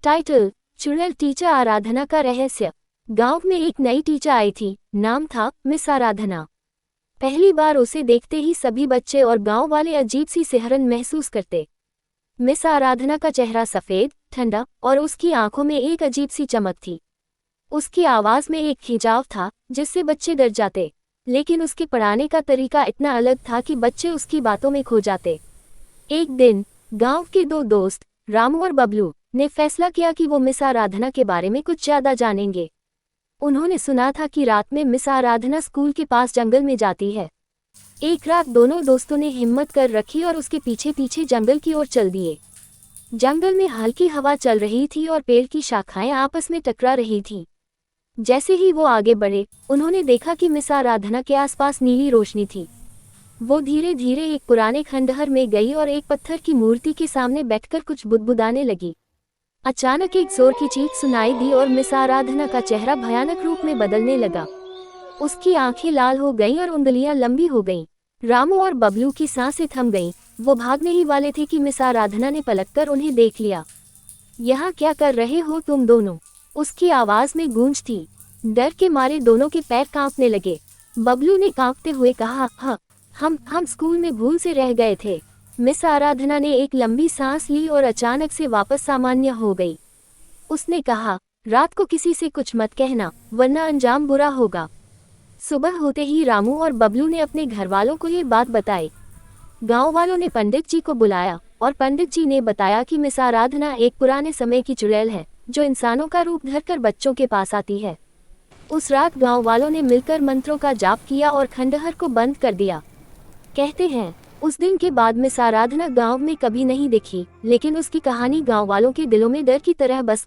Title: चुड़ैल teacher आराधना का रहस्य। गांव में एक नई टीचर आई थी। नाम था मिस आराधना। पहली बार उसे देखते ही सभी बच्चे और गांव वाले अजीब सी सिहरन महसूस करते। मिस आराधना का चेहरा सफेद, ठंडा और उसकी आंखों में एक अजीब सी चमक थी। उसकी आवाज में एक खिंचाव था जिससे बच्चे डर जाते, लेकिन उसके पढ़ाने का तरीका इतना अलग था कि बच्चे उसकी बातों में खो जाते। एक दिन गांव के दो दोस्त रामू और बबलू ने फैसला किया कि वो मिस आराधना के बारे में कुछ ज्यादा जानेंगे। उन्होंने सुना था कि रात में मिस आराधना स्कूल के पास जंगल में जाती है। एक रात दोनों दोस्तों ने हिम्मत कर रखी और उसके पीछे पीछे जंगल की ओर चल दिए। जंगल में हल्की हवा चल रही थी और पेड़ की शाखाएं आपस में टकरा रही थीं। जैसे ही वो आगे बढ़े, उन्होंने देखा कि मिस आराधना के आसपास नीली रोशनी थी। वो धीरे धीरे एक पुराने खंडहर में गई और एक पत्थर की मूर्ति के सामने बैठकर कुछ बुदबुदाने लगी। अचानक एक जोर की चीख सुनाई दी और मिस आराधना का चेहरा भयानक रूप में बदलने लगा। उसकी आंखें लाल हो गईं और उंगलियां लंबी हो गईं। रामू और बबलू की सांसें थम गईं। वो भागने ही वाले थे कि मिस आराधना ने पलटकर उन्हें देख लिया। यहाँ क्या कर रहे हो तुम दोनों? उसकी आवाज में गूंज थी। डर के मारे दोनों के पैर कांपने लगे। बबलू ने कांपते हुए कहा, हाँ, हम स्कूल में भूल से रह गए थे। मिस आराधना ने एक लंबी सांस ली और अचानक से वापस सामान्य हो गई। उसने कहा, रात को किसी से कुछ मत कहना, वरना अंजाम बुरा होगा। सुबह होते ही रामू और बबलू ने अपने घर वालों को ये बात बताई। गांव वालों ने पंडित जी को बुलाया और पंडित जी ने बताया कि मिस आराधना एक पुराने समय की चुड़ैल है जो इंसानों का रूप धरकर बच्चों के पास आती है। उस रात गांव वालों ने मिलकर मंत्रों का जाप किया और खंडहर को बंद कर दिया। कहते हैं उस दिन के बाद मिस आराधना गांव में कभी नहीं दिखी, लेकिन उसकी कहानी गांव वालों के दिलों में डर की तरह बस